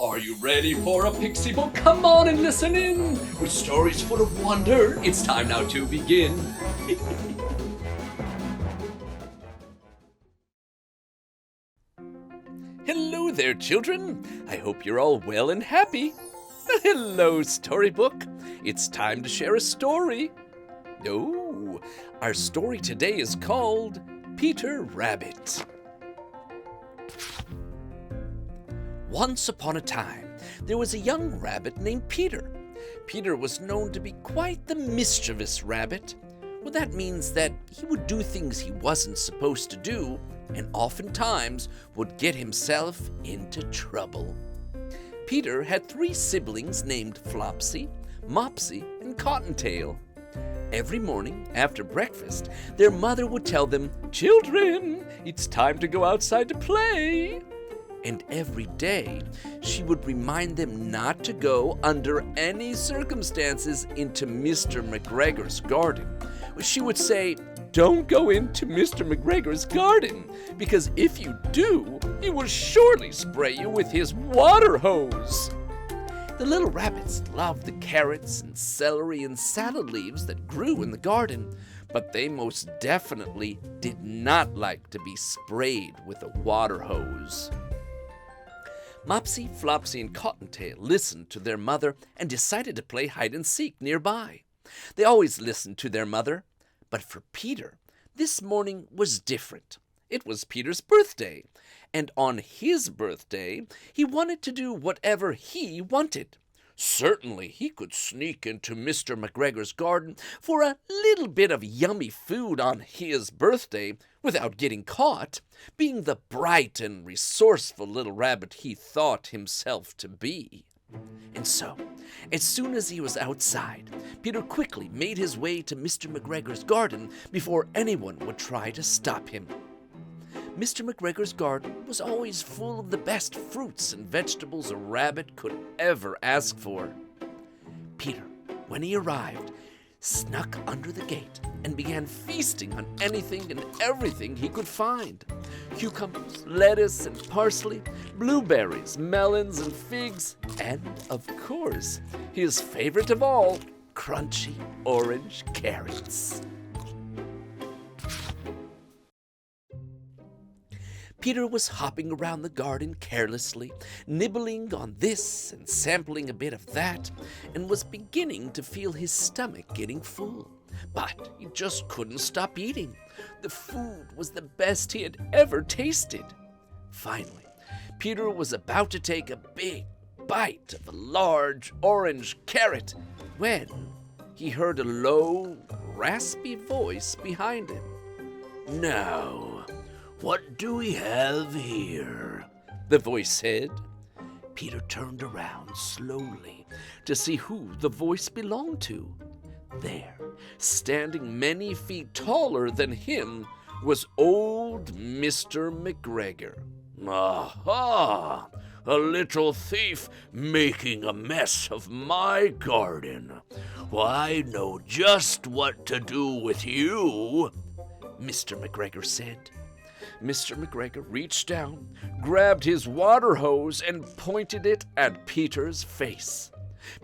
Are you ready for a pixie book? Come on and listen in. With stories full of wonder, it's time now to begin. Hello there, children. I hope you're all well and happy. Hello, storybook. It's time to share a story. Oh, our story today is called Peter Rabbit. Once upon a time, there was a young rabbit named Peter. Peter was known to be quite the mischievous rabbit. Well, that means that he would do things he wasn't supposed to do, and oftentimes would get himself into trouble. Peter had 3 siblings named Flopsy, Mopsy, and Cottontail. Every morning after breakfast, their mother would tell them, "Children, it's time to go outside to play." And every day, she would remind them not to go under any circumstances into Mr. McGregor's garden. She would say, "Don't go into Mr. McGregor's garden, because if you do, he will surely spray you with his water hose." The little rabbits loved the carrots and celery and salad leaves that grew in the garden, but they most definitely did not like to be sprayed with a water hose. Mopsy, Flopsy, and Cottontail listened to their mother and decided to play hide-and-seek nearby. They always listened to their mother, but for Peter, this morning was different. It was Peter's birthday, and on his birthday, he wanted to do whatever he wanted. Certainly, he could sneak into Mr. McGregor's garden for a little bit of yummy food on his birthday without getting caught, being the bright and resourceful little rabbit he thought himself to be. And so, as soon as he was outside, Peter quickly made his way to Mr. McGregor's garden before anyone would try to stop him. Mr. McGregor's garden was always full of the best fruits and vegetables a rabbit could ever ask for. Peter, when he arrived, snuck under the gate and began feasting on anything and everything he could find. Cucumbers, lettuce and parsley, blueberries, melons and figs, and, of course, his favorite of all, crunchy orange carrots. Peter was hopping around the garden carelessly, nibbling on this and sampling a bit of that, and was beginning to feel his stomach getting full. But he just couldn't stop eating. The food was the best he had ever tasted. Finally, Peter was about to take a big bite of a large orange carrot when he heard a low, raspy voice behind him. "Now, what do we have here?" the voice said. Peter turned around slowly to see who the voice belonged to. There, standing many feet taller than him, was old Mr. McGregor. "Aha! A little thief making a mess of my garden. Well, I know just what to do with you," Mr. McGregor said. Mr. McGregor reached down, grabbed his water hose, and pointed it at Peter's face.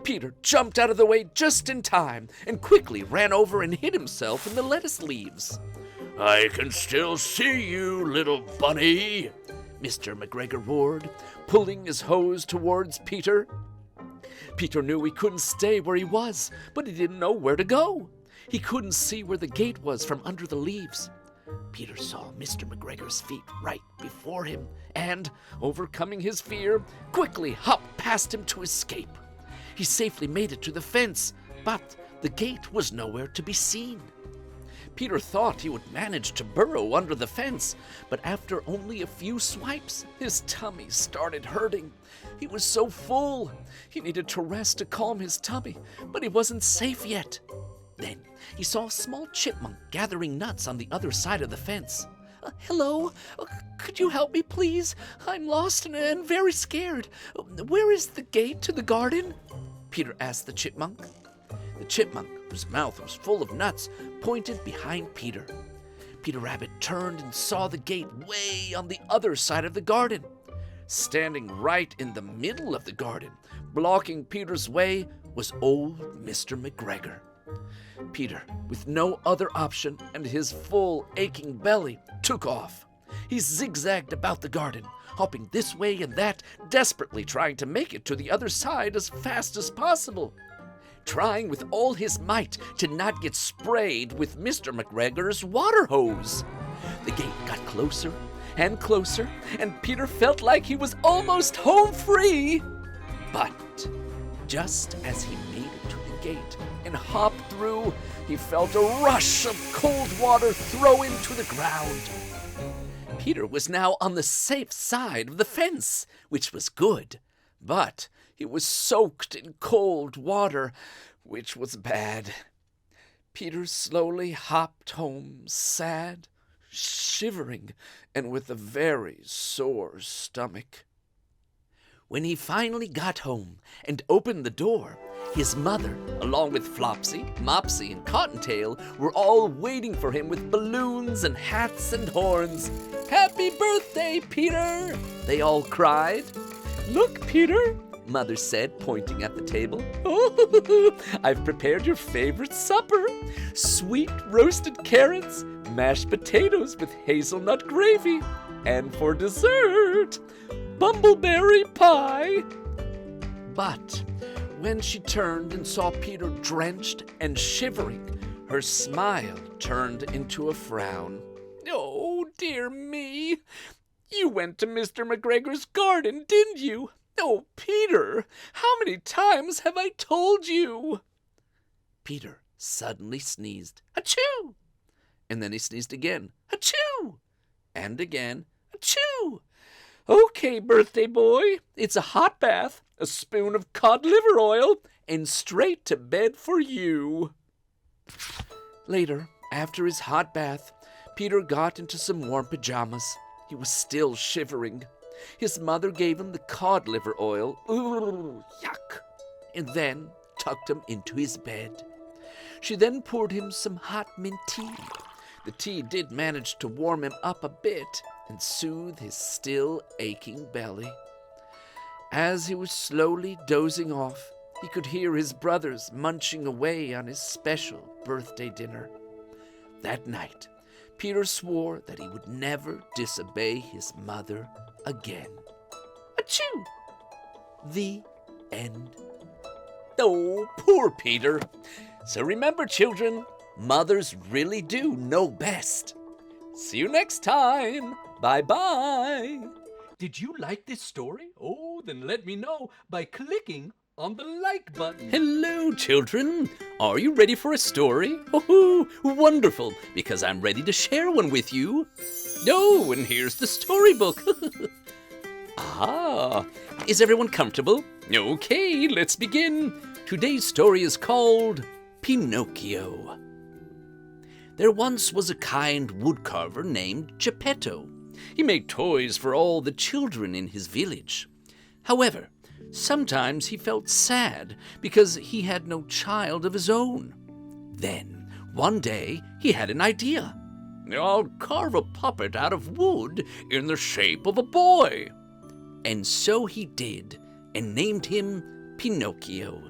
Peter jumped out of the way just in time and quickly ran over and hid himself in the lettuce leaves. "I can still see you, little bunny," Mr. McGregor roared, pulling his hose towards Peter. Peter knew he couldn't stay where he was, but he didn't know where to go. He couldn't see where the gate was from under the leaves. Peter saw Mr. McGregor's feet right before him and, overcoming his fear, quickly hopped past him to escape. He safely made it to the fence, but the gate was nowhere to be seen. Peter thought he would manage to burrow under the fence, but after only a few swipes, his tummy started hurting. He was so full. He needed to rest to calm his tummy, but he wasn't safe yet. Then he saw a small chipmunk gathering nuts on the other side of the fence. "Hello, could you help me, please? I'm lost and very scared. Where is the gate to the garden?" Peter asked the chipmunk. The chipmunk, whose mouth was full of nuts, pointed behind Peter. Peter Rabbit turned and saw the gate way on the other side of the garden. Standing right in the middle of the garden, blocking Peter's way, was old Mr. McGregor. Peter, with no other option and his full aching belly, took off. He zigzagged about the garden, hopping this way and that, desperately trying to make it to the other side as fast as possible. Trying with all his might to not get sprayed with Mr. McGregor's water hose. The gate got closer and closer, and Peter felt like he was almost home free. But just as he made it to the gate and hopped through, he felt a rush of cold water throw him to the ground. Peter was now on the safe side of the fence, which was good, but he was soaked in cold water, which was bad. Peter slowly hopped home, sad, shivering, and with a very sore stomach. When he finally got home and opened the door, his mother, along with Flopsy, Mopsy, and Cottontail, were all waiting for him with balloons and hats and horns. "Happy birthday, Peter!" they all cried. "Look, Peter," Mother said, pointing at the table. "Oh, I've prepared your favorite supper. Sweet roasted carrots, mashed potatoes with hazelnut gravy, and for dessert, bumbleberry pie." But when she turned and saw Peter drenched and shivering, her smile turned into a frown. "Oh, dear me. You went to Mr. McGregor's garden, didn't you? Oh, Peter, how many times have I told you?" Peter suddenly sneezed. "Achoo!" And then he sneezed again. "Achoo!" And again. "Achoo! Okay, birthday boy, it's a hot bath, a spoon of cod liver oil, and straight to bed for you." Later, after his hot bath, Peter got into some warm pajamas. He was still shivering. His mother gave him the cod liver oil, ooh, yuck, and then tucked him into his bed. She then poured him some hot mint tea. The tea did manage to warm him up a bit and soothe his still aching belly. As he was slowly dozing off, he could hear his brothers munching away on his special birthday dinner. That night, Peter swore that he would never disobey his mother again. Achoo! The end. Oh, poor Peter. So remember, children, mothers really do know best. See you next time. Bye-bye. Did you like this story? Oh, then let me know by clicking on the like button. Hello, children. Are you ready for a story? Oh, wonderful, because I'm ready to share one with you. Oh, and here's the storybook. Ah, is everyone comfortable? Okay, let's begin. Today's story is called Pinocchio. There once was a kind woodcarver named Geppetto. He made toys for all the children in his village. However, sometimes he felt sad because he had no child of his own. Then, one day, he had an idea. "I'll carve a puppet out of wood in the shape of a boy." And so he did, and named him Pinocchio.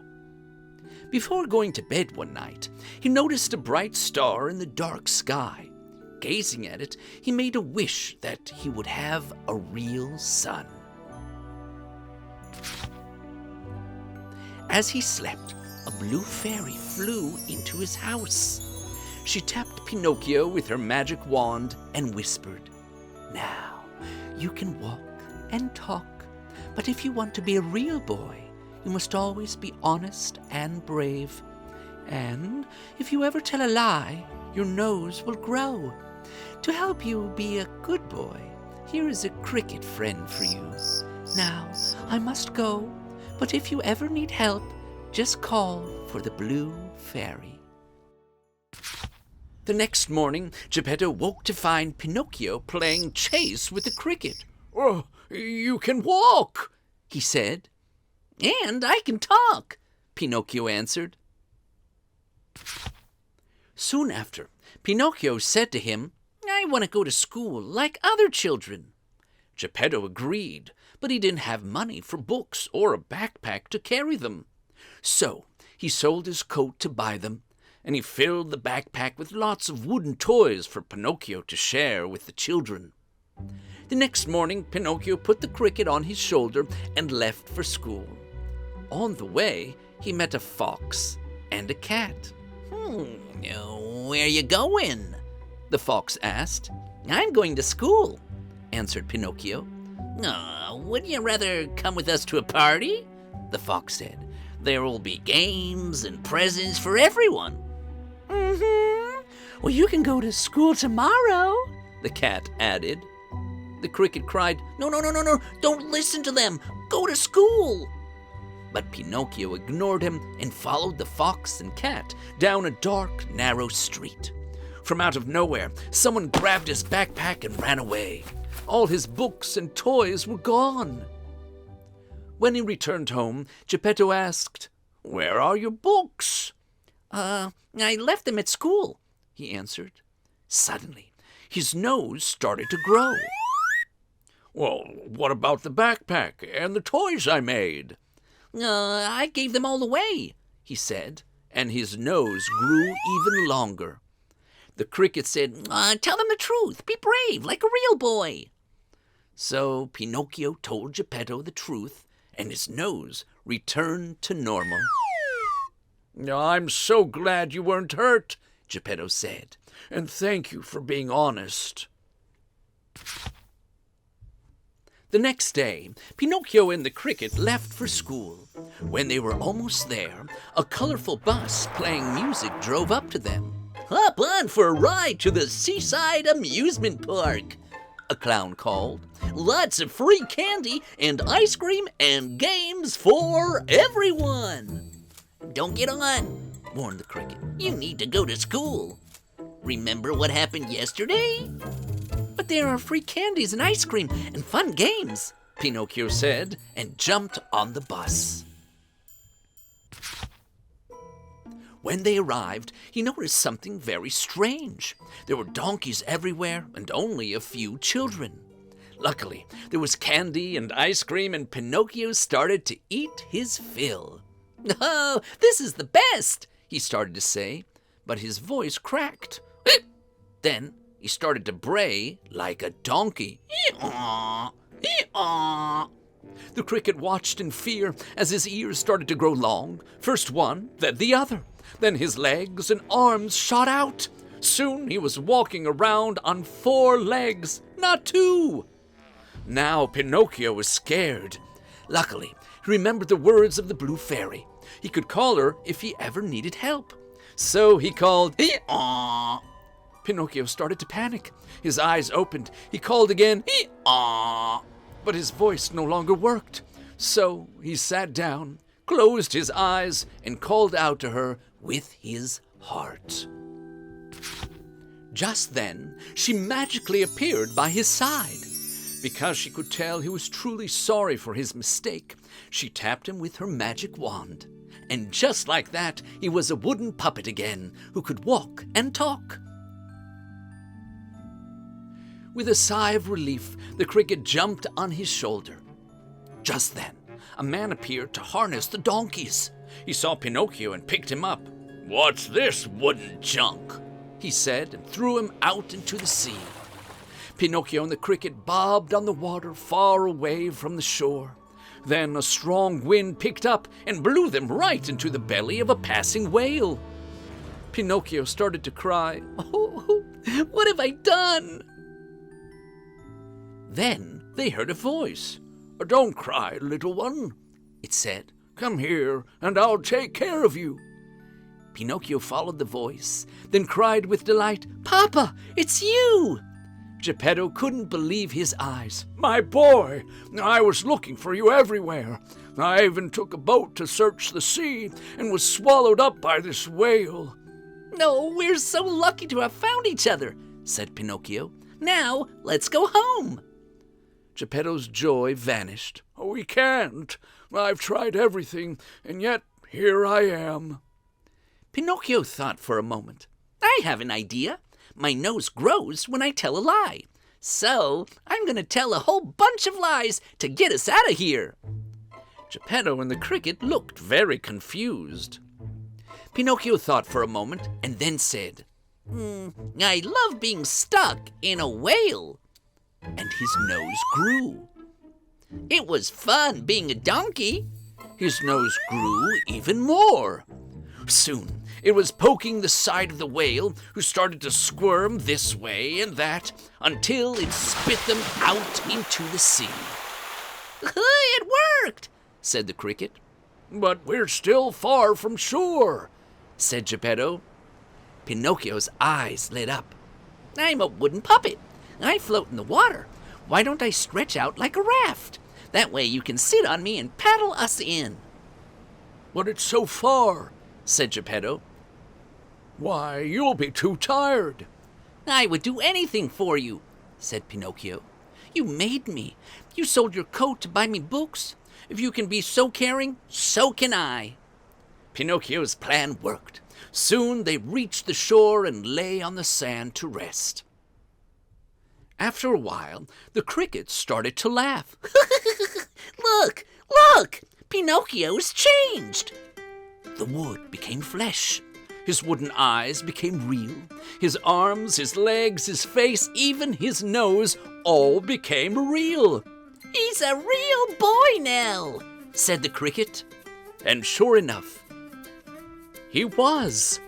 Before going to bed one night, he noticed a bright star in the dark sky. Gazing at it, he made a wish that he would have a real son. As he slept, a blue fairy flew into his house. She tapped Pinocchio with her magic wand and whispered, "Now, you can walk and talk, but if you want to be a real boy, you must always be honest and brave. And if you ever tell a lie, your nose will grow. To help you be a good boy, here is a cricket friend for you. Now, I must go, but if you ever need help, just call for the blue fairy." The next morning, Geppetto woke to find Pinocchio playing chase with the cricket. "Oh, you can walk," he said. "And I can talk," Pinocchio answered. Soon after, Pinocchio said to him, "I want to go to school like other children." Geppetto agreed, but he didn't have money for books or a backpack to carry them. So he sold his coat to buy them, and he filled the backpack with lots of wooden toys for Pinocchio to share with the children. The next morning, Pinocchio put the cricket on his shoulder and left for school. On the way, he met a fox and a cat. Where you going? The fox asked. I'm going to school, answered Pinocchio. Wouldn't you rather come with us to a party? The fox said. There will be games and presents for everyone. Well, you can go to school tomorrow, the cat added. The cricket cried, No, don't listen to them. Go to school. But Pinocchio ignored him and followed the fox and cat down a dark, narrow street. From out of nowhere, someone grabbed his backpack and ran away. All his books and toys were gone. When he returned home, Geppetto asked, "Where are your books?" I left them at school," he answered. Suddenly, his nose started to grow. "Well, what about the backpack and the toys I made?" I gave them all away," he said, and his nose grew even longer. The cricket said, Tell them the truth. Be brave, like a real boy." So Pinocchio told Geppetto the truth, and his nose returned to normal. "I'm so glad you weren't hurt," Geppetto said, "and thank you for being honest." The next day, Pinocchio and the cricket left for school. When they were almost there, a colorful bus playing music drove up to them. "Hop on for a ride to the Seaside Amusement Park," a clown called. "Lots of free candy and ice cream and games for everyone." "Don't get on," warned the cricket. "You need to go to school. Remember what happened yesterday?" "But there are free candies and ice cream and fun games," Pinocchio said, and jumped on the bus. When they arrived, he noticed something very strange. There were donkeys everywhere and only a few children. Luckily, there was candy and ice cream, and Pinocchio started to eat his fill. "Oh, this is the best," he started to say, but his voice cracked. Then he started to bray like a donkey. "Ee-aw, ee-aw." The cricket watched in fear as his ears started to grow long, first one, then the other. Then his legs and arms shot out. Soon he was walking around on 4 legs, not 2. Now Pinocchio was scared. Luckily, he remembered the words of the Blue Fairy. He could call her if he ever needed help. So he called, "Ee-aw." Pinocchio started to panic. His eyes opened. He called again, "Ee-aw." But his voice no longer worked. So he sat down, closed his eyes, and called out to her with his heart. Just then, she magically appeared by his side. Because she could tell he was truly sorry for his mistake, she tapped him with her magic wand. And just like that, he was a wooden puppet again, who could walk and talk. With a sigh of relief, the cricket jumped on his shoulder. Just then, a man appeared to harness the donkeys. He saw Pinocchio and picked him up. "What's this wooden junk?" he said, and threw him out into the sea. Pinocchio and the cricket bobbed on the water far away from the shore. Then a strong wind picked up and blew them right into the belly of a passing whale. Pinocchio started to cry. "Oh, what have I done?" Then they heard a voice. "Don't cry, little one," it said. "Come here, and I'll take care of you." Pinocchio followed the voice, then cried with delight, "Papa, it's you!" Geppetto couldn't believe his eyes. "My boy, I was looking for you everywhere. I even took a boat to search the sea and was swallowed up by this whale." "No, we're so lucky to have found each other," said Pinocchio. "Now, let's go home." Geppetto's joy vanished. "We can't. I've tried everything, and yet here I am." Pinocchio thought for a moment. "I have an idea. My nose grows when I tell a lie. So I'm going to tell a whole bunch of lies to get us out of here. Geppetto and the cricket looked very confused. Pinocchio thought for a moment and then said, I love being stuck in a whale. And his nose grew. It was fun being a donkey. His nose grew even more. Soon, it was poking the side of the whale, who started to squirm this way and that until it spit them out into the sea. It worked, said the cricket. But we're still far from shore, said Geppetto. Pinocchio's eyes lit up. I'm a wooden puppet. I float in the water. Why don't I stretch out like a raft? That way you can sit on me and paddle us in. But it's so far, said Geppetto. Why, you'll be too tired. I would do anything for you, said Pinocchio. You made me. You sold your coat to buy me books. If you can be so caring, so can I. Pinocchio's plan worked. Soon they reached the shore and lay on the sand to rest. After a while, the crickets started to laugh. Look! Pinocchio's changed! The wood became flesh. His wooden eyes became real. His arms, his legs, his face, even his nose, all became real. He's a real boy now, said the cricket. And sure enough, he was.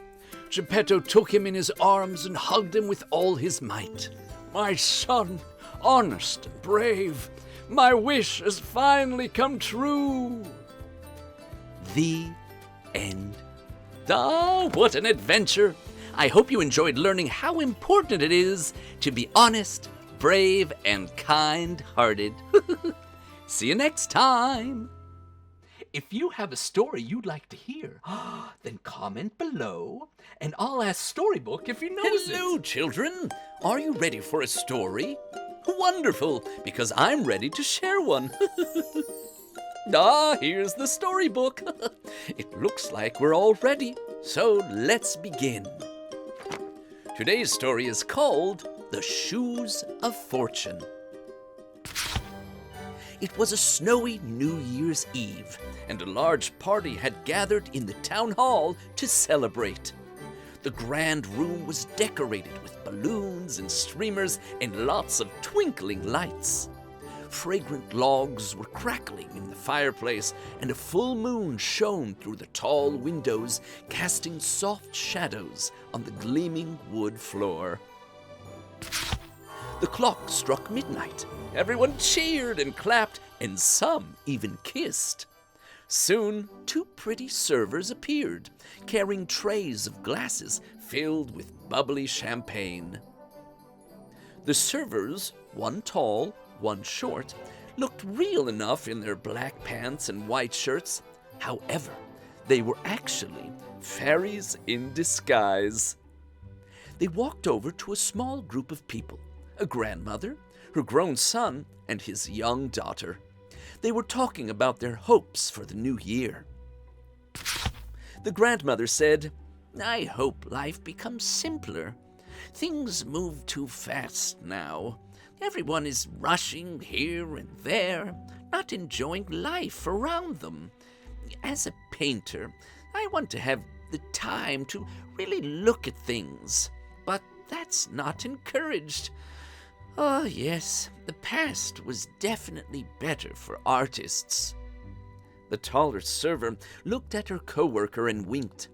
Geppetto took him in his arms and hugged him with all his might. My son, honest and brave, my wish has finally come true. The end. Ah, what an adventure! I hope you enjoyed learning how important it is to be honest, brave, and kind-hearted. See you next time! If you have a story you'd like to hear, then comment below, and I'll ask Storybook if he knows it. Hello, children! Are you ready for a story? Wonderful, because I'm ready to share one. Here's the storybook. It looks like we're all ready, so let's begin. Today's story is called The Shoes of Fortune. It was a snowy New Year's Eve, and a large party had gathered in the town hall to celebrate. The grand room was decorated with balloons and streamers and lots of twinkling lights. Fragrant logs were crackling in the fireplace, and a full moon shone through the tall windows, casting soft shadows on the gleaming wood floor. The clock struck midnight. Everyone cheered and clapped, and some even kissed. Soon, two pretty servers appeared, carrying trays of glasses filled with bubbly champagne. The servers, one tall, one short, looked real enough in their black pants and white shirts. However, they were actually fairies in disguise. They walked over to a small group of people, a grandmother, her grown son, and his young daughter. They were talking about their hopes for the new year. The grandmother said, "I hope life becomes simpler. Things move too fast now. Everyone is rushing here and there, not enjoying life around them. As a painter, I want to have the time to really look at things, but that's not encouraged. Oh, yes, the past was definitely better for artists." The taller server looked at her coworker and winked.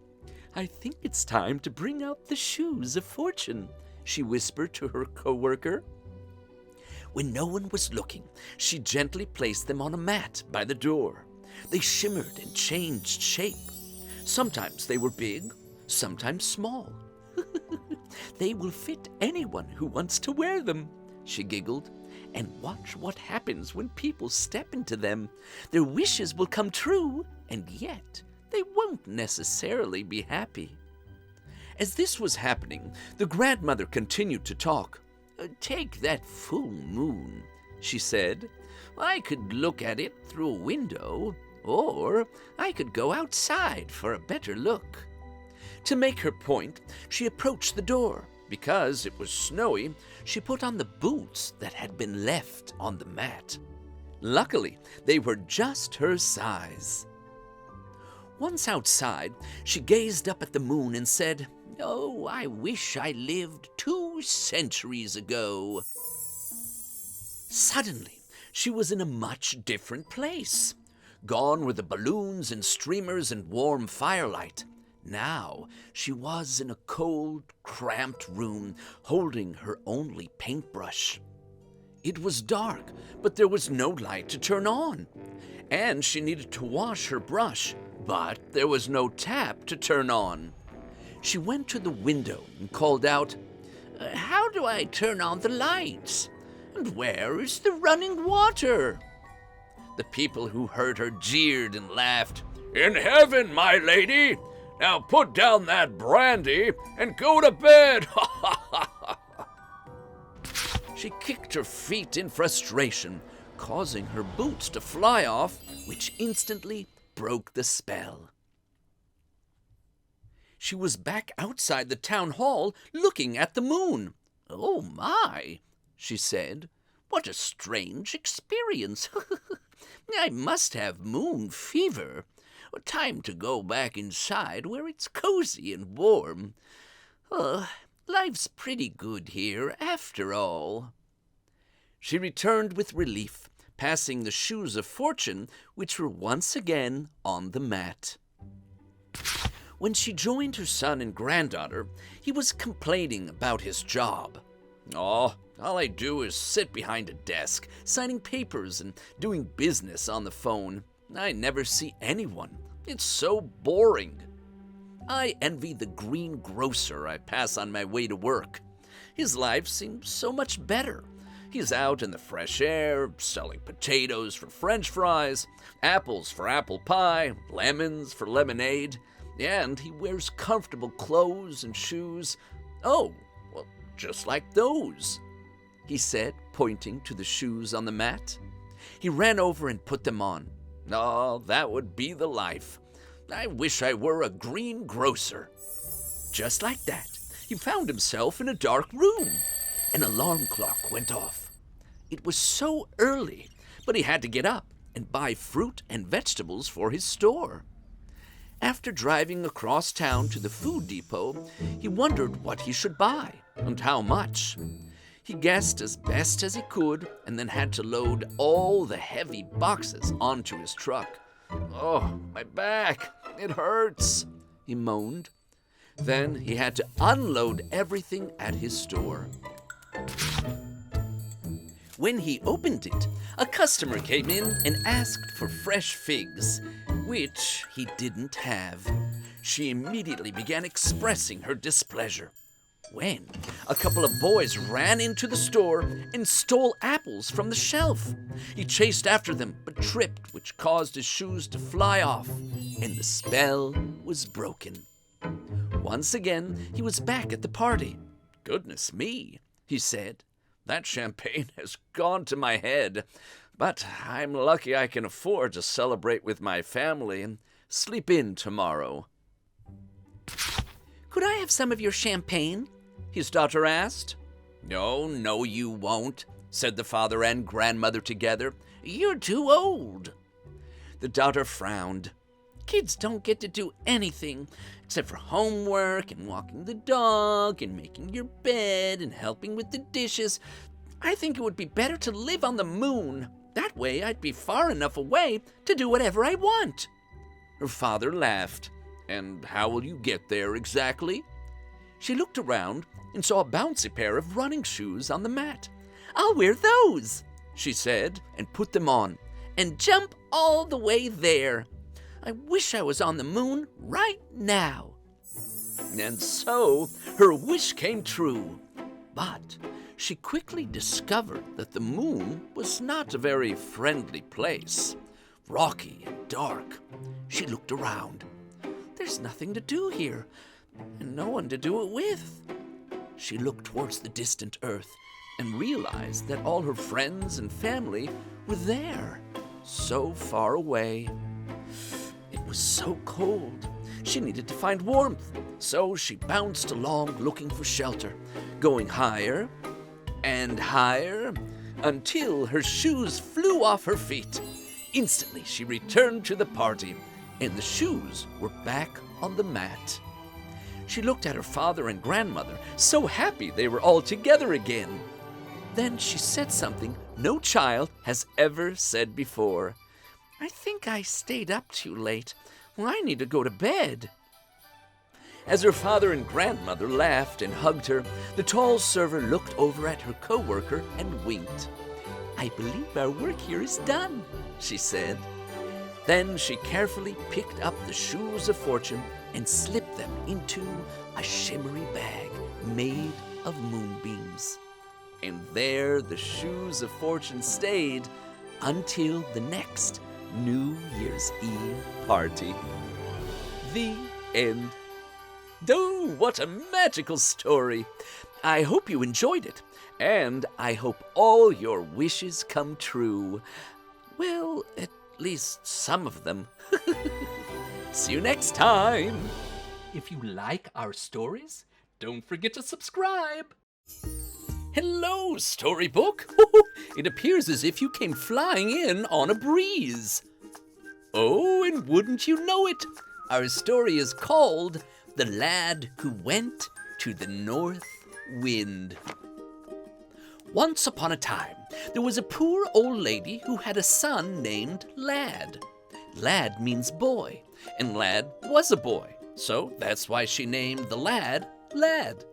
"I think it's time to bring out the shoes of fortune," she whispered to her coworker. When no one was looking, she gently placed them on a mat by the door. They shimmered and changed shape. Sometimes they were big, sometimes small. "They will fit anyone who wants to wear them," she giggled. "And watch what happens when people step into them. Their wishes will come true, and yet they won't necessarily be happy." As this was happening, the grandmother continued to talk. "Take that full moon," she said. "I could look at it through a window, or I could go outside for a better look." To make her point, she approached the door. Because it was snowy, she put on the boots that had been left on the mat. Luckily, they were just her size. Once outside, she gazed up at the moon and said, "Oh, I wish I lived 2 centuries ago." Suddenly, she was in a much different place. Gone were the balloons and streamers and warm firelight. Now she was in a cold, cramped room, holding her only paintbrush. It was dark, but there was no light to turn on. And she needed to wash her brush, but there was no tap to turn on. She went to the window and called out, "How do I turn on the lights? And where is the running water?" The people who heard her jeered and laughed. "In heaven, my lady! Now put down that brandy and go to bed!" She kicked her feet in frustration, causing her boots to fly off, which instantly broke the spell. She was back outside the town hall looking at the moon. "Oh my," she said, "what a strange experience. I must have moon fever. Time to go back inside where it's cozy and warm. Life's pretty good here after all." She returned with relief, passing the shoes of fortune, which were once again on the mat. When she joined her son and granddaughter, he was complaining about his job. "Oh, all I do is sit behind a desk, signing papers and doing business on the phone. I never see anyone. It's so boring. I envy the greengrocer I pass on my way to work. His life seems so much better. He's out in the fresh air, selling potatoes for French fries, apples for apple pie, lemons for lemonade, and he wears comfortable clothes and shoes. Oh, well, just like those," he said, pointing to the shoes on the mat. He ran over and put them on. "Oh, that would be the life. I wish I were a greengrocer." Just like that, he found himself in a dark room. An alarm clock went off. It was so early, but he had to get up and buy fruit and vegetables for his store. After driving across town to the food depot, he wondered what he should buy and how much. He guessed as best as he could and then had to load all the heavy boxes onto his truck. "Oh, my back, it hurts," he moaned. Then he had to unload everything at his store. When he opened it, a customer came in and asked for fresh figs, which he didn't have. She immediately began expressing her displeasure, when a couple of boys ran into the store and stole apples from the shelf. He chased after them, but tripped, which caused his shoes to fly off, and the spell was broken. Once again, he was back at the party. "Goodness me," he said, "that champagne has gone to my head, but I'm lucky I can afford to celebrate with my family and sleep in tomorrow." Could I have some of your champagne? His daughter asked. No, you won't," said the father and grandmother together. "You're too old." The daughter frowned. Kids don't get to do anything except for homework and walking the dog and making your bed and helping with the dishes. I think it would be better to live on the moon. That way I'd be far enough away to do whatever I want. Her father laughed. "And how will you get there exactly?" She looked around and saw a bouncy pair of running shoes on the mat. I'll wear those, she said, and put them on. and jump all the way there. I wish I was on the moon right now. And so her wish came true. But she quickly discovered that the moon was not a very friendly place. Rocky and dark. She looked around. There's nothing to do here, and no one to do it with. She looked towards the distant earth and realized that all her friends and family were there, so far away. It was so cold. She needed to find warmth, So she bounced along looking for shelter, going higher and higher until her shoes flew off her feet. Instantly, she returned to the party, and the shoes were back on the mat. She looked at her father and grandmother, so happy they were all together again. Then she said something no child has ever said before. "I think I stayed up too late. Well, I need to go to bed." As her father and grandmother laughed and hugged her, the tall server looked over at her co-worker and winked. "I believe our work here is done," she said. Then she carefully picked up the shoes of fortune and slipped them into a shimmery bag made of moonbeams. And there the shoes of fortune stayed until the next New Year's Eve party. The end. Oh, what a magical story! I hope you enjoyed it, and I hope all your wishes come true. Well, at least some of them. See you next time! If you like our stories, don't forget to subscribe. Hello, Storybook! It appears as if you came flying in on a breeze. Oh, and wouldn't you know it, our story is called The Lad Who Went to the North Wind. Once upon a time, there was a poor old lady who had a son named Lad. Lad means boy, and Lad was a boy, so that's why she named the lad Lad.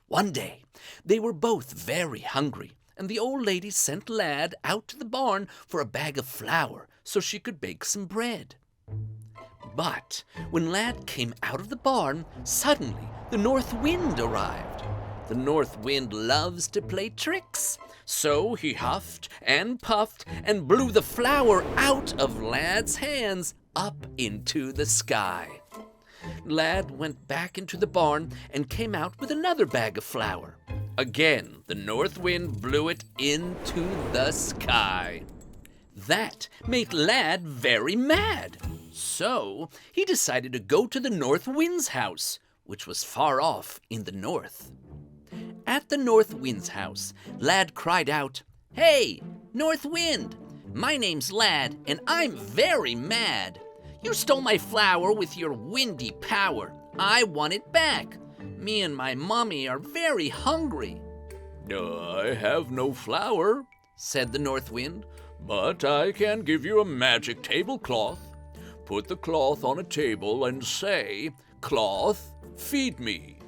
One day, they were both very hungry, and the old lady sent Lad out to the barn for a bag of flour so she could bake some bread. But when Lad came out of the barn, suddenly the north wind arrived. The north wind loves to play tricks, so he huffed and puffed and blew the flour out of Lad's hands up into the sky. Lad went back into the barn and came out with another bag of flour. Again, the north wind blew it into the sky. That made Lad very mad. So he decided to go to the north wind's house, which was far off in the north. At the north wind's house, Lad cried out, "Hey, north wind! My name's Lad, and I'm very mad. You stole my flour with your windy power. I want it back. Me and my mommy are very hungry." "I have no flour," said the north wind, "but I can give you a magic tablecloth. Put the cloth on a table and say, 'Cloth, feed me.'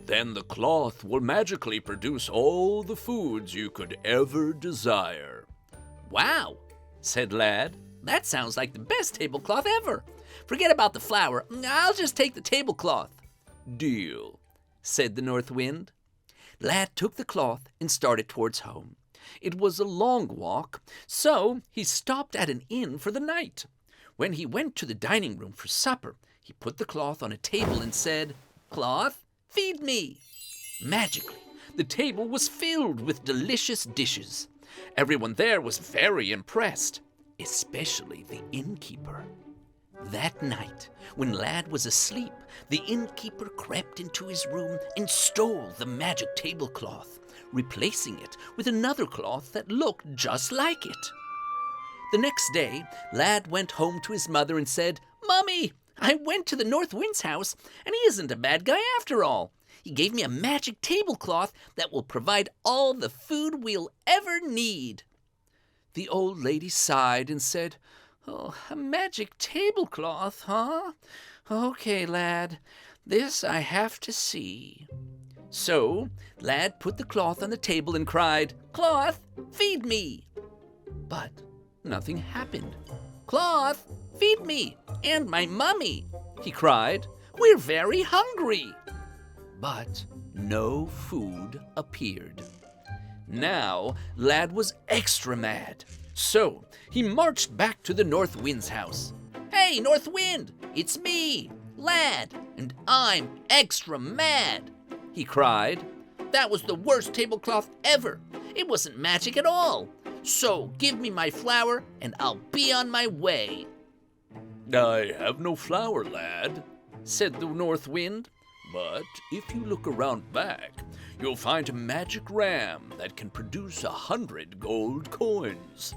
Then the cloth will magically produce all the foods you could ever desire." "Wow," said Lad. "That sounds like the best tablecloth ever. Forget about the flour. I'll just take the tablecloth." "Deal," said the north wind. Lad took the cloth and started towards home. It was a long walk, so he stopped at an inn for the night. When he went to the dining room for supper, he put the cloth on a table and said, "Cloth, feed me." Magically, the table was filled with delicious dishes. Everyone there was very impressed, especially the innkeeper. That night, when Lad was asleep, the innkeeper crept into his room and stole the magic tablecloth, replacing it with another cloth that looked just like it. The next day, Lad went home to his mother and said, "Mommy, I went to the north wind's house, and he isn't a bad guy after all. He gave me a magic tablecloth that will provide all the food we'll ever need." The old lady sighed and said, "Oh, a magic tablecloth, huh? Okay, Lad, this I have to see." So Lad put the cloth on the table and cried, "Cloth, feed me." But nothing happened. "Cloth, feed me and my mummy," he cried. "We're very hungry." But no food appeared. Now Lad was extra mad. So he marched back to the north wind's house. "Hey, north wind, it's me, Lad, and I'm extra mad," he cried. "That was the worst tablecloth ever. It wasn't magic at all. So give me my flour and I'll be on my way." "I have no flour, Lad," said the North Wind. But if you look around back, you'll find a magic ram that can produce 100 gold coins.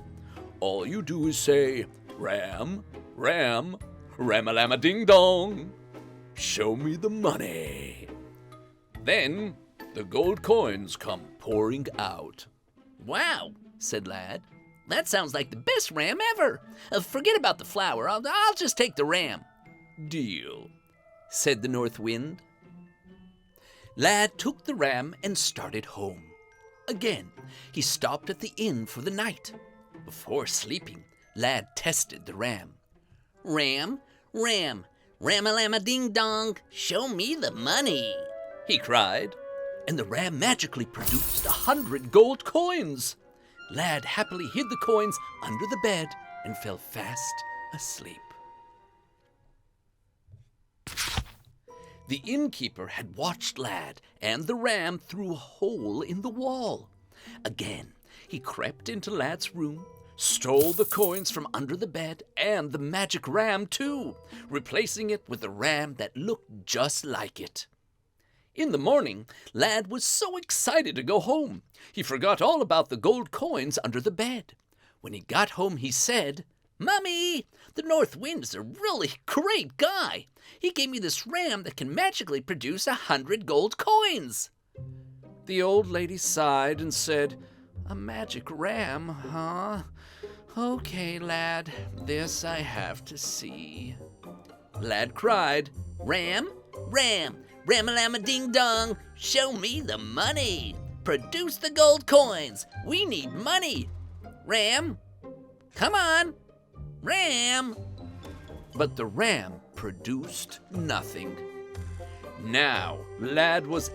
All you do is say, Ram, Ram, Ram-a-lam-a-ding-dong, show me the money. Then the gold coins come pouring out. Wow, said Lad. That sounds like the best ram ever. Forget about the flower. I'll just take the ram. Deal, said the North Wind. Lad took the ram and started home. Again, he stopped at the inn for the night. Before sleeping, Lad tested the ram. Ram, ram, ram-a-lam-a-ding-dong, show me the money, he cried, and the ram magically produced 100 gold coins. Lad happily hid the coins under the bed and fell fast asleep. The innkeeper had watched Lad and the ram through a hole in the wall. Again, he crept into Lad's room, stole the coins from under the bed and the magic ram too, replacing it with a ram that looked just like it. In the morning, Lad was so excited to go home. He forgot all about the gold coins under the bed. When he got home, he said, "Mummy, the North Wind is a really great guy. He gave me this ram that can magically produce 100 gold coins." The old lady sighed and said, "A magic ram, huh? Okay, Lad, this I have to see." Lad cried, Ram, ram, ram-a-lam-a-ding-dong, show me the money. Produce the gold coins. We need money. Ram, come on. Ram. But the ram produced nothing. Now, Lad was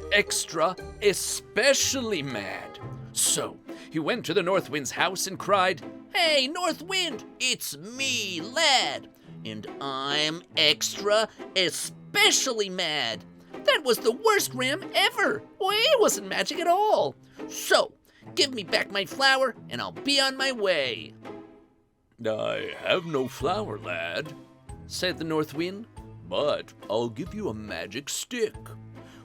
especially mad. So, he went to the North Wind's house and cried, Hey, North Wind, it's me, Lad, and I'm especially mad. That was the worst ram ever. It wasn't magic at all. So, give me back my flower and I'll be on my way. I have no flower, Lad, said the North Wind. but I'll give you a magic stick.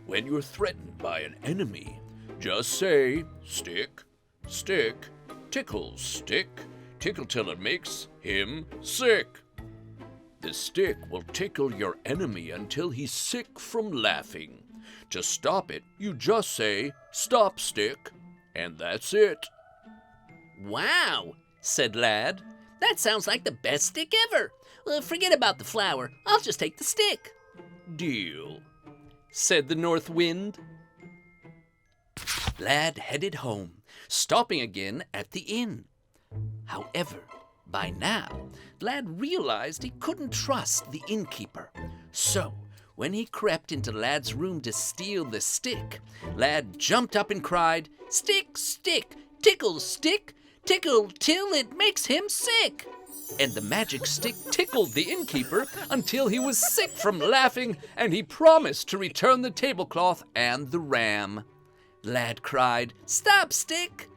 When you're threatened by an enemy, just say, stick, stick, tickle, stick, tickle till it makes him sick. The stick will tickle your enemy until he's sick from laughing. To stop it, you just say, stop, stick, and that's it. Wow, said Lad. That sounds like the best stick ever. Forget about the flower. I'll just take the stick. Deal, said the North Wind. Lad headed home, stopping again at the inn. However, by now, Lad realized he couldn't trust the innkeeper. So, when he crept into Lad's room to steal the stick, Lad jumped up and cried, Stick, stick, tickle, stick, tickle till it makes him sick. And the magic stick tickled the innkeeper until he was sick from laughing, and he promised to return the tablecloth and the ram. Lad cried, Stop, stick!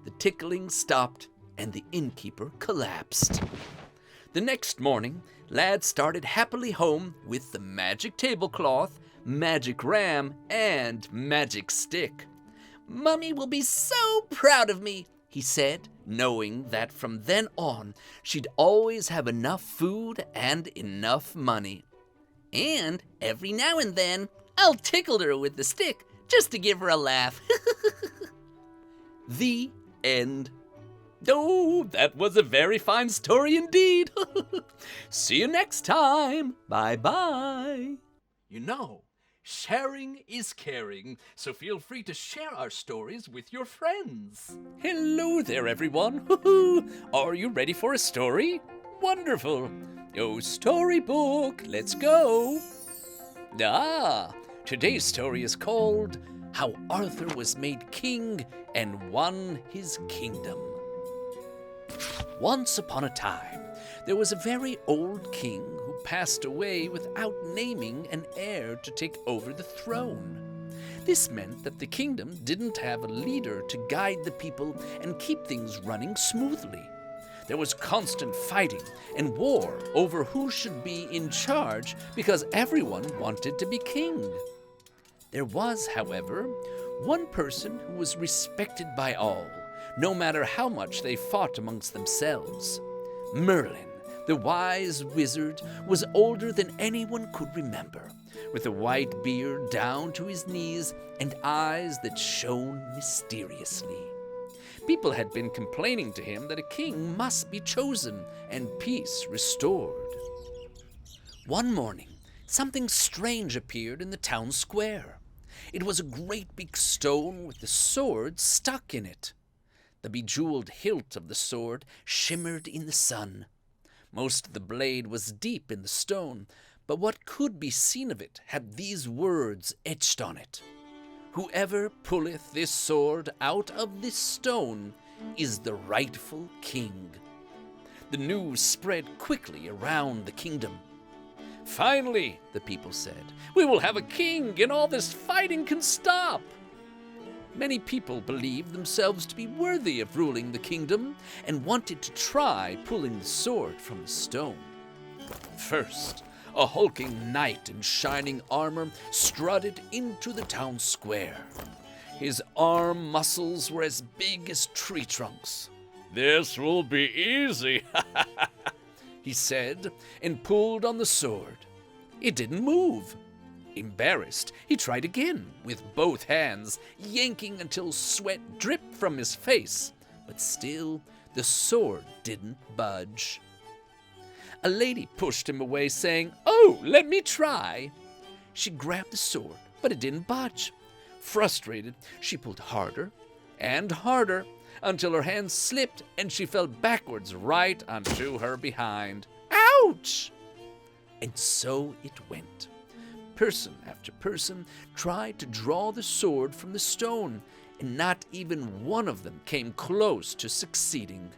The tickling stopped, and the innkeeper collapsed. The next morning, Lad started happily home with the magic tablecloth, magic ram, and magic stick. Mummy will be so proud of me, he said, knowing that from then on, she'd always have enough food and enough money. And every now and then, I'll tickle her with the stick just to give her a laugh. The end. Oh, that was a very fine story indeed. See you next time. Bye-bye. You know, sharing is caring, so feel free to share our stories with your friends. Hello there, everyone. Are you ready for a story? Wonderful. Oh, storybook, let's go. Today's story is called How Arthur Was Made King and Won His Kingdom. Once upon a time, there was a very old king who passed away without naming an heir to take over the throne. This meant that the kingdom didn't have a leader to guide the people and keep things running smoothly. There was constant fighting and war over who should be in charge because everyone wanted to be king. There was, however, one person who was respected by all, no matter how much they fought amongst themselves. Merlin, the wise wizard, was older than anyone could remember, with a white beard down to his knees and eyes that shone mysteriously. People had been complaining to him that a king must be chosen and peace restored. One morning, something strange appeared in the town square. It was a great big stone with the sword stuck in it. The bejeweled hilt of the sword shimmered in the sun. Most of the blade was deep in the stone, but what could be seen of it had these words etched on it: "Whoever pulleth this sword out of this stone is the rightful king." The news spread quickly around the kingdom. "Finally," the people said, "we will have a king and all this fighting can stop." Many people believed themselves to be worthy of ruling the kingdom and wanted to try pulling the sword from the stone. First, a hulking knight in shining armor strutted into the town square. His arm muscles were as big as tree trunks. This will be easy, he said, and pulled on the sword. It didn't move. Embarrassed, he tried again with both hands, yanking until sweat dripped from his face, but still the sword didn't budge. A lady pushed him away, saying, "Oh, let me try." She grabbed the sword, but it didn't budge. Frustrated, she pulled harder and harder until her hand slipped and she fell backwards right onto her behind. Ouch! And so it went. Person after person tried to draw the sword from the stone, and not even one of them came close to succeeding.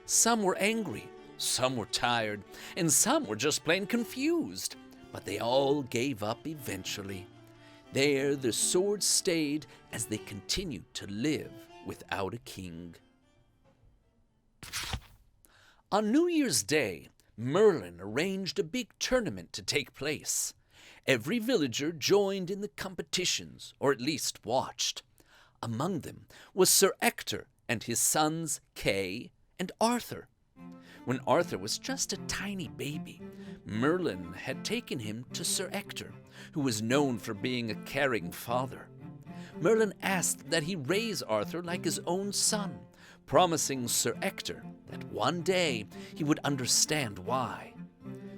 Some were angry, some were tired, and some were just plain confused, but they all gave up eventually. There the sword stayed as they continued to live without a king. On New Year's Day, Merlin arranged a big tournament to take place. Every villager joined in the competitions, or at least watched. Among them was Sir Ector and his sons Kay and Arthur. When Arthur was just a tiny baby, Merlin had taken him to Sir Ector, who was known for being a caring father. Merlin asked that he raise Arthur like his own son, promising Sir Ector that one day he would understand why.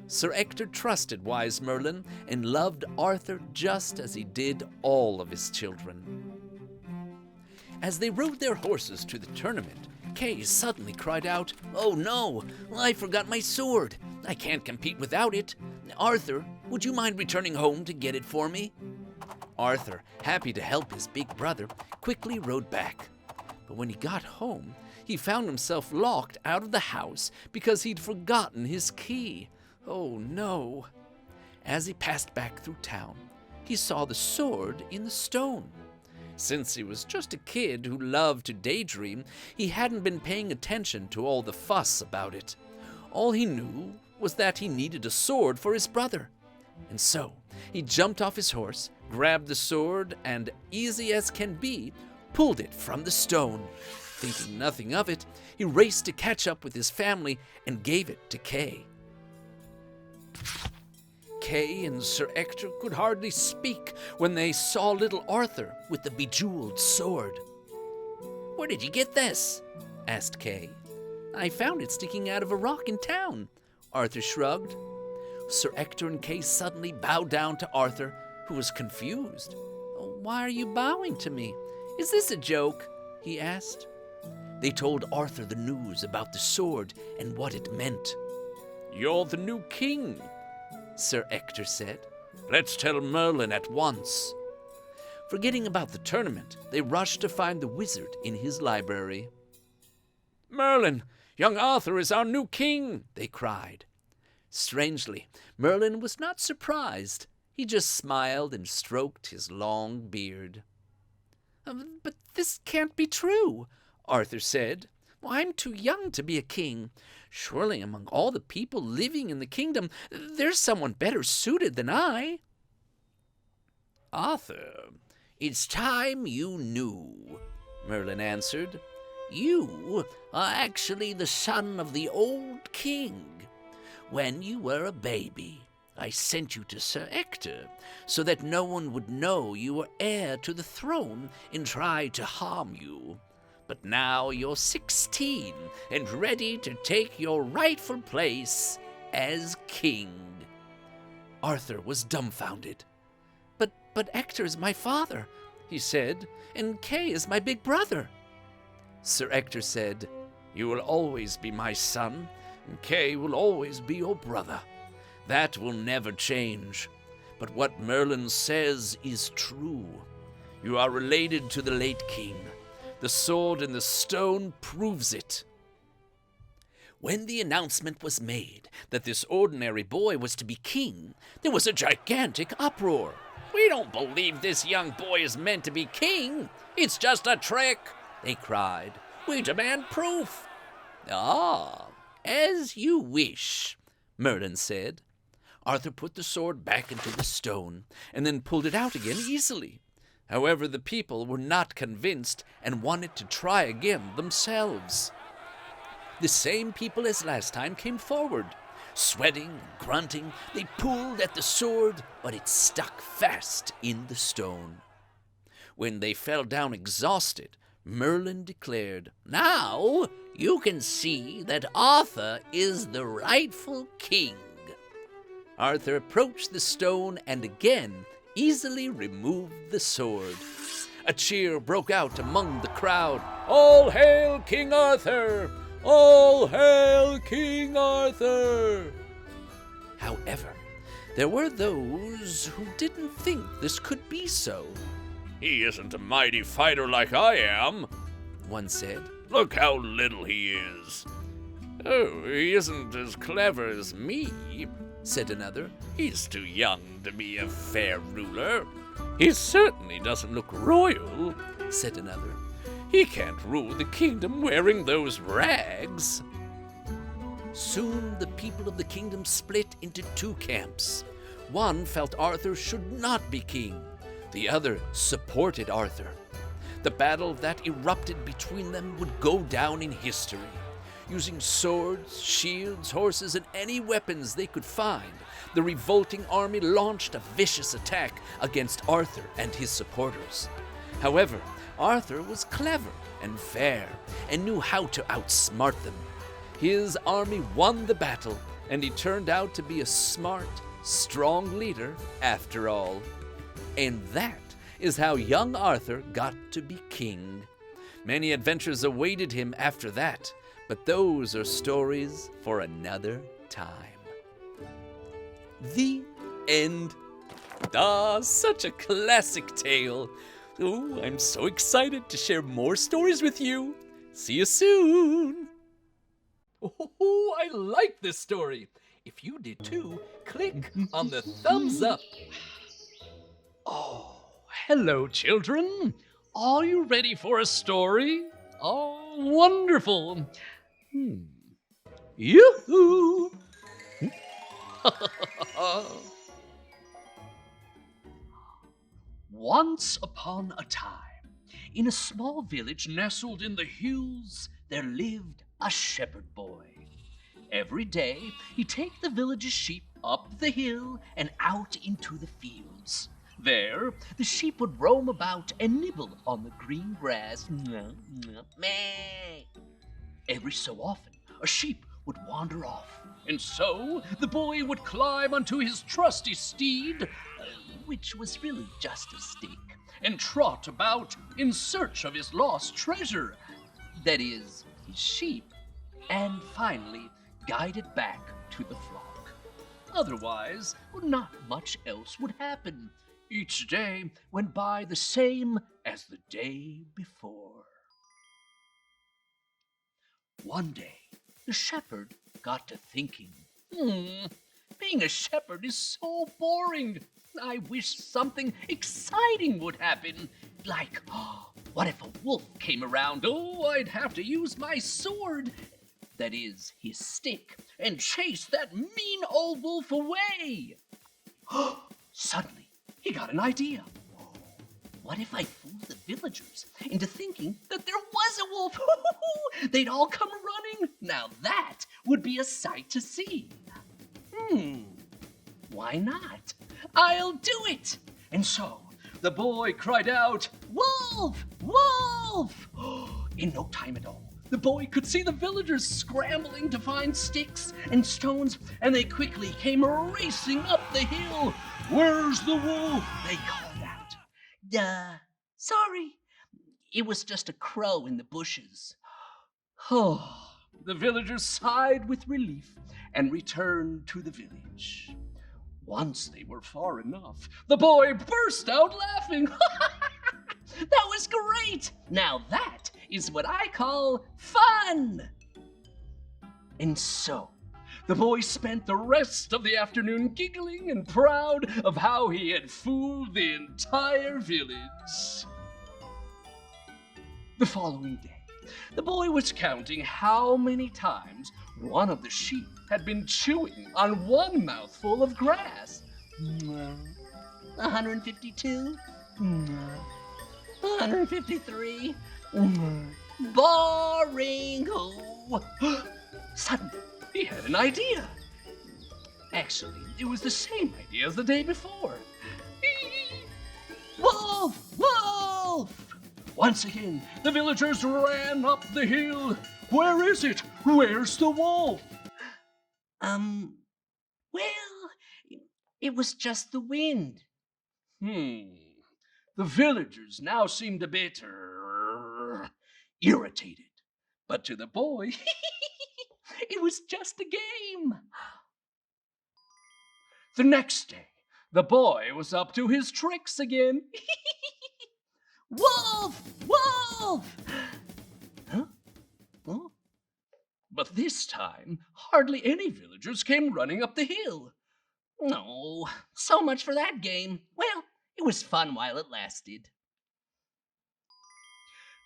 Sir Ector trusted wise Merlin and loved Arthur just as he did all of his children. As they rode their horses to the tournament, Kay suddenly cried out, "Oh no, I forgot my sword. I can't compete without it. Arthur, would you mind returning home to get it for me?" Arthur, happy to help his big brother, quickly rode back. But when he got home, he found himself locked out of the house because he'd forgotten his key. Oh no! As he passed back through town, he saw the sword in the stone. Since he was just a kid who loved to daydream, he hadn't been paying attention to all the fuss about it. All he knew was that he needed a sword for his brother. And so he jumped off his horse, grabbed the sword, and, easy as can be, pulled it from the stone. Thinking nothing of it, he raced to catch up with his family and gave it to Kay. Kay and Sir Ector could hardly speak when they saw little Arthur with the bejeweled sword. "Where did you get this?" asked Kay. "I found it sticking out of a rock in town," Arthur shrugged. Sir Ector and Kay suddenly bowed down to Arthur, who was confused. "Why are you bowing to me? Is this a joke?" he asked. They told Arthur the news about the sword and what it meant. "You're the new king," Sir Ector said. "Let's tell Merlin at once." Forgetting about the tournament, they rushed to find the wizard in his library. "Merlin, young Arthur is our new king," they cried. Strangely, Merlin was not surprised. He just smiled and stroked his long beard. "But this can't be true," Arthur said. I'm too young to be a king. Surely among all the people living in the kingdom, there's someone better suited than I." "Arthur, it's time you knew," Merlin answered. "You are actually the son of the old king. When you were a baby, I sent you to Sir Ector so that no one would know you were heir to the throne and try to harm you. But now you're 16 and ready to take your rightful place as king." Arthur was dumbfounded. But Ector is my father," he said, "and Kay is my big brother." Sir Ector said, "You will always be my son, and Kay will always be your brother. That will never change. But what Merlin says is true. You are related to the late king. The sword in the stone proves it." When the announcement was made that this ordinary boy was to be king, there was a gigantic uproar. "We don't believe this young boy is meant to be king. It's just a trick," they cried. "We demand proof." "Ah, as you wish," Merlin said. Arthur put the sword back into the stone and then pulled it out again easily. However, the people were not convinced and wanted to try again themselves. The same people as last time came forward. Sweating and grunting, they pulled at the sword, but it stuck fast in the stone. When they fell down exhausted, Merlin declared, "Now you can see that Arthur is the rightful king." Arthur approached the stone and again easily removed the sword. A cheer broke out among the crowd. "All hail King Arthur! All hail King Arthur!" However, there were those who didn't think this could be so. "He isn't a mighty fighter like I am," one said. "Look how little he is." "Oh, he isn't as clever as me," said another. "He's too young to be a fair ruler." "He certainly doesn't look royal," said another. "He can't rule the kingdom wearing those rags." Soon the people of the kingdom split into two camps. One felt Arthur should not be king. The other supported Arthur. The battle that erupted between them would go down in history. Using swords, shields, horses, and any weapons they could find, the revolting army launched a vicious attack against Arthur and his supporters. However, Arthur was clever and fair and knew how to outsmart them. His army won the battle, and he turned out to be a smart, strong leader after all. And that is how young Arthur got to be king. Many adventures awaited him after that, but those are stories for another time. The end. Ah, such a classic tale. Oh, I'm so excited to share more stories with you. See you soon. Oh, I like this story. If you did too, click on the thumbs up. Oh, hello, children. Are you ready for a story? Oh, wonderful. Yoo-hoo! Once upon a time, in a small village nestled in the hills, there lived a shepherd boy. Every day, he'd take the village's sheep up the hill and out into the fields. There, the sheep would roam about and nibble on the green grass. Meh. Every so often, a sheep would wander off, and so the boy would climb onto his trusty steed, which was really just a stick, and trot about in search of his lost treasure, that is, his sheep, and finally guide it back to the flock. Otherwise, not much else would happen. Each day went by the same as the day before. One day, the shepherd got to thinking, being a shepherd is so boring. I wish something exciting would happen, like what if a wolf came around? Oh, I'd have to use my sword, that is, his stick, and chase that mean old wolf away. Suddenly, he got an idea. What if I fooled the villagers into thinking that there was a wolf? They'd all come running. Now that would be a sight to see. Why not? I'll do it. And so the boy cried out, "Wolf! Wolf!" In no time at all, the boy could see the villagers scrambling to find sticks and stones, and they quickly came racing up the hill. "Where's the wolf?" they called out. Sorry. It was just a crow in the bushes." Oh, the villagers sighed with relief and returned to the village. Once they were far enough, the boy burst out laughing. "That was great! Now that is what I call fun!" And so, the boy spent the rest of the afternoon giggling and proud of how he had fooled the entire village. The following day, the boy was counting how many times one of the sheep had been chewing on one mouthful of grass. 152, 153, boring. Suddenly, he had an idea. Actually, it was the same idea as the day before. "Wolf! Wolf!" Once again, the villagers ran up the hill. "Where is it? Where's the wolf?" Well, it was just the wind. The villagers now seemed a bit irritated. But to the boy, it was just a game. The next day, the boy was up to his tricks again. "Wolf! Wolf!" Huh? Oh. But this time, hardly any villagers came running up the hill. Oh, so much for that game. Well, it was fun while it lasted.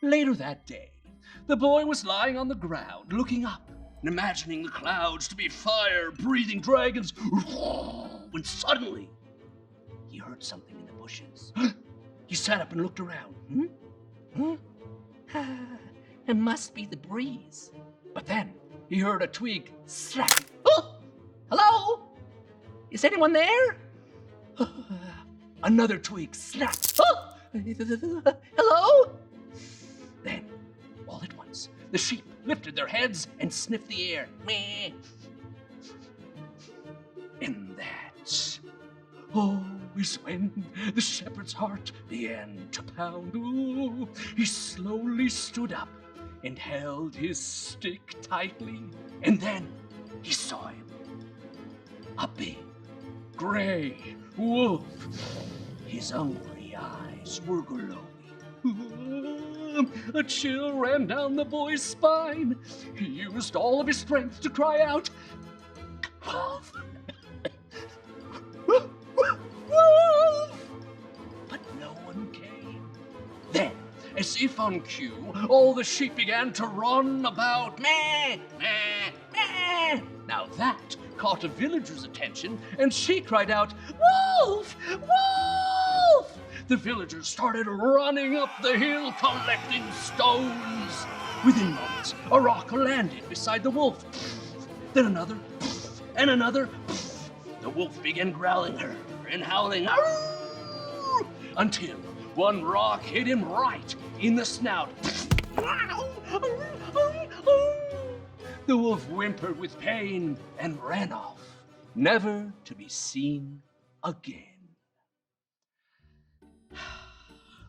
Later that day, the boy was lying on the ground, looking up and imagining the clouds to be fire-breathing dragons, when suddenly he heard something in the bushes. He sat up and looked around. It must be the breeze. But then he heard a twig snap. Oh! Hello? Is anyone there? Another twig snapped. Oh! Hello? Then, all at once, the sheep lifted their heads and sniffed the air. Meh. And that, is when the shepherd's heart began to pound. Ooh, he slowly stood up and held his stick tightly. And then he saw him. A big, gray wolf. His hungry eyes were glowing. A chill ran down the boy's spine. He used all of his strength to cry out, "Wolf! Wolf!" But no one came. Then, as if on cue, all the sheep began to run about. Meh, meh, meh. Now that caught a villager's attention, and she cried out, "Wolf! Wolf!" The villagers started running up the hill, collecting stones. Within moments, a rock landed beside the wolf. Then another, and another. The wolf began growling and howling, until one rock hit him right in the snout. The wolf whimpered with pain and ran off, never to be seen again.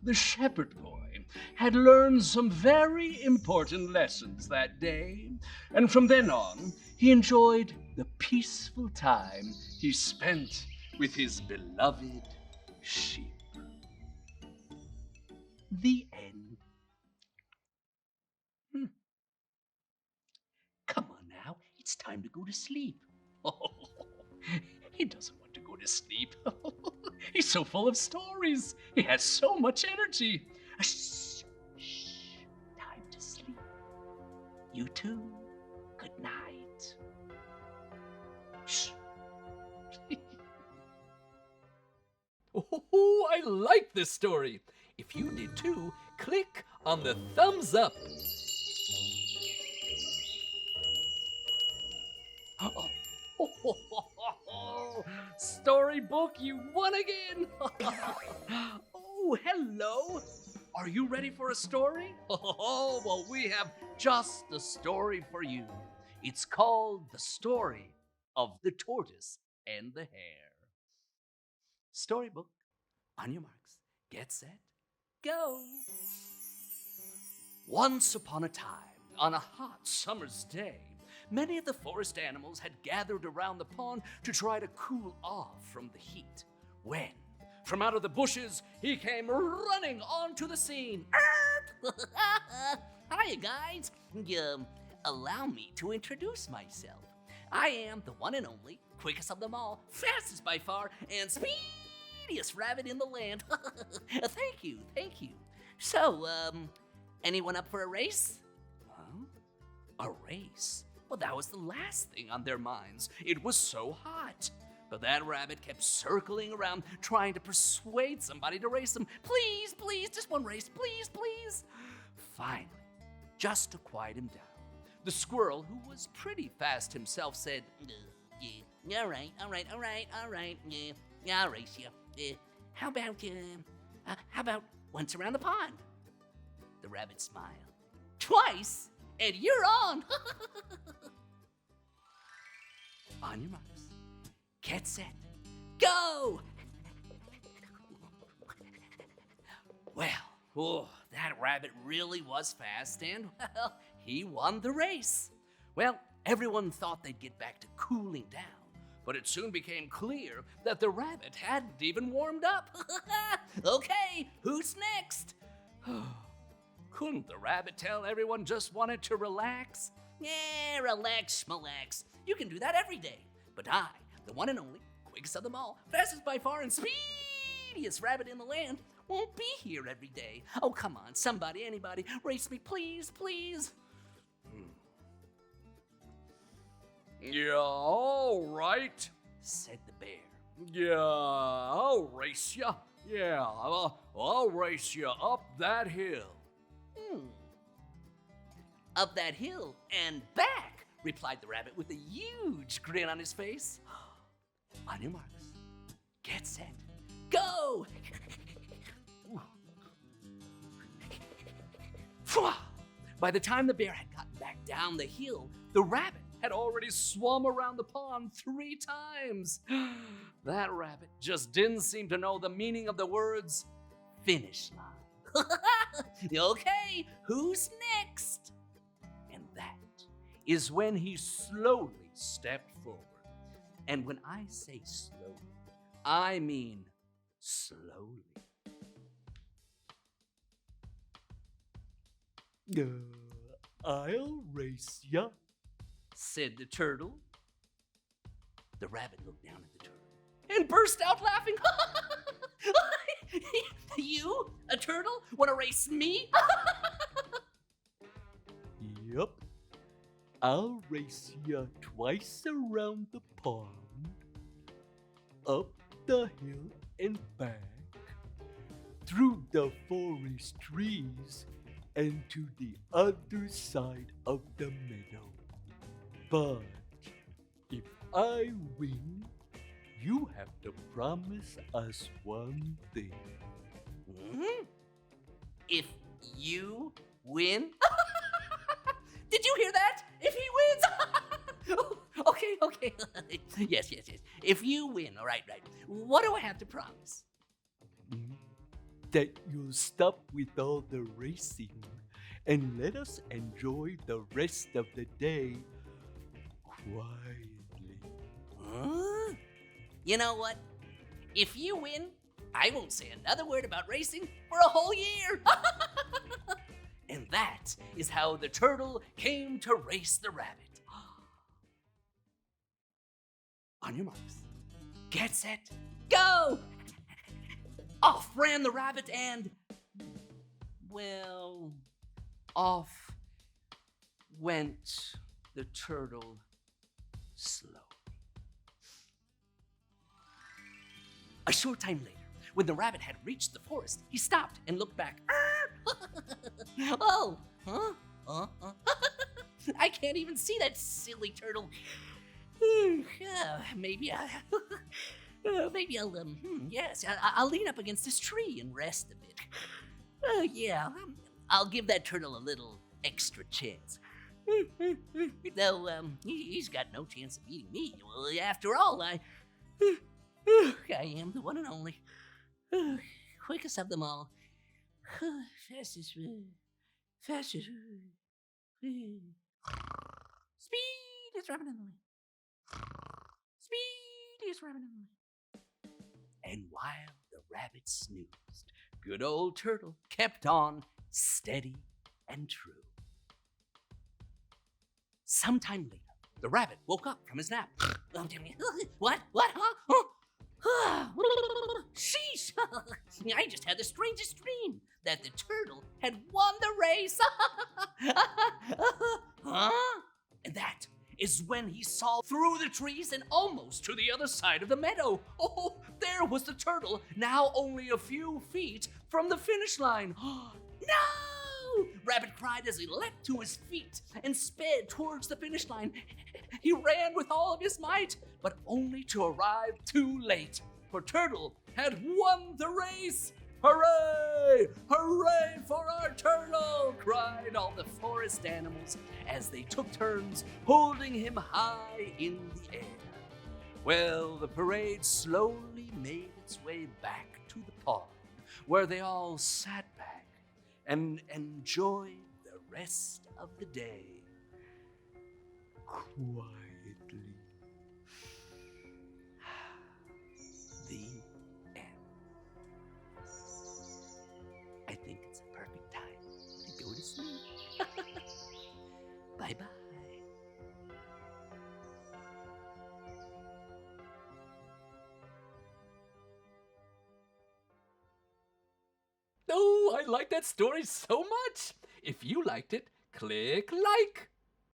The shepherd boy had learned some very important lessons that day, and from then on, he enjoyed the peaceful time he spent with his beloved sheep. The end. Come on now, it's time to go to sleep. He doesn't want to go to sleep. He's so full of stories. He has so much energy. Shh, You too. Good night. Shh. Oh, I like this story. If you did too, click on the thumbs up. Storybook, you won again. Oh, hello. Are you ready for a story? Oh, well, we have just the story for you. It's called The Story of the Tortoise and the Hare. Storybook, on your marks, get set, go. Once upon a time, on a hot summer's day, many of the forest animals had gathered around the pond to try to cool off from the heat. When, from out of the bushes, he came running onto the scene. Hiya, guys. Allow me to introduce myself. I am the one and only, quickest of them all, fastest by far, and speediest rabbit in the land. Thank you. So, anyone up for a race? Huh? A race? Well, that was the last thing on their minds. It was so hot. But that rabbit kept circling around, trying to persuade somebody to race him. Please, just one race, please. Finally, just to quiet him down, the squirrel, who was pretty fast himself, said, Yeah, all right. Yeah, I'll race you. How about once around the pond? The rabbit smiled. Twice, and you're on. On your marks, get set, Go! Well, that rabbit really was fast, and, well, he won the race. Well, everyone thought they'd get back to cooling down, but it soon became clear that the rabbit hadn't even warmed up. Okay, who's next? Couldn't the rabbit tell everyone just wanted to relax? Yeah, relax, schmalax. You can do that every day. But I, the one and only, quickest of them all, fastest by far, and speediest rabbit in the land, won't be here every day. Oh, come on, somebody, anybody, race me, please. Yeah, all right, Said the bear. Yeah, I'll race ya. Yeah, I'll race you up that hill. Up that hill and back, replied the rabbit with a huge grin on his face. On your marks, get set, Go! By the time the bear had gotten back down the hill, the rabbit had already swum around the pond 3 times. That rabbit just didn't seem to know the meaning of the words finish line. Okay, who's next? And that is when he slowly stepped forward. And when I say slowly, I mean slowly. I'll race ya. Said the turtle. The rabbit looked down at the turtle and burst out laughing. You, a turtle, want to race me? Yup. I'll race ya twice around the pond, up the hill and back, through the forest trees, and to the other side of the meadow. But if I win, you have to promise us one thing. If you win? Did you hear that? If he wins? Okay. Yes. If you win, all right. What do I have to promise? That you'll stop with all the racing and let us enjoy the rest of the day quietly. Huh? You know what? If you win, I won't say another word about racing for a whole year. And that is how the turtle came to race the rabbit. On your marks, get set, Go! off ran the rabbit and, well, off went the turtle slowly. A short time later, when the rabbit had reached the forest, he stopped and looked back. Oh, huh? I can't even see that silly turtle. Maybe I'll, yes, I'll lean up against this tree and rest a bit. Yeah, I'll give that turtle a little extra chance. Though, he's got no chance of eating me. Well, after all, I am the one and only. Quickest of them all. Fastest. Speediest rabbit in the way. Speediest rabbit in the way. And while the rabbit snoozed, good old turtle kept on steady and true. Sometime later, the rabbit woke up from his nap. What? Huh? Sheesh! I just had the strangest dream that the turtle had won the race. Huh? And that is when he saw through the trees and almost to the other side of the meadow. Oh, there was the turtle, now only a few feet from the finish line. No! Rabbit cried as he leapt to his feet and sped towards the finish line. He ran with all of his might, but only to arrive too late, for Turtle had won the race. Hooray! Hooray for our turtle! Cried all the forest animals as they took turns holding him high in the air. Well, the parade slowly made its way back to the pond, where they all sat back and enjoyed the rest of the day quietly. The end. I think it's a perfect time to go to sleep. Bye-bye. Oh, I like that story so much. If you liked it, click like.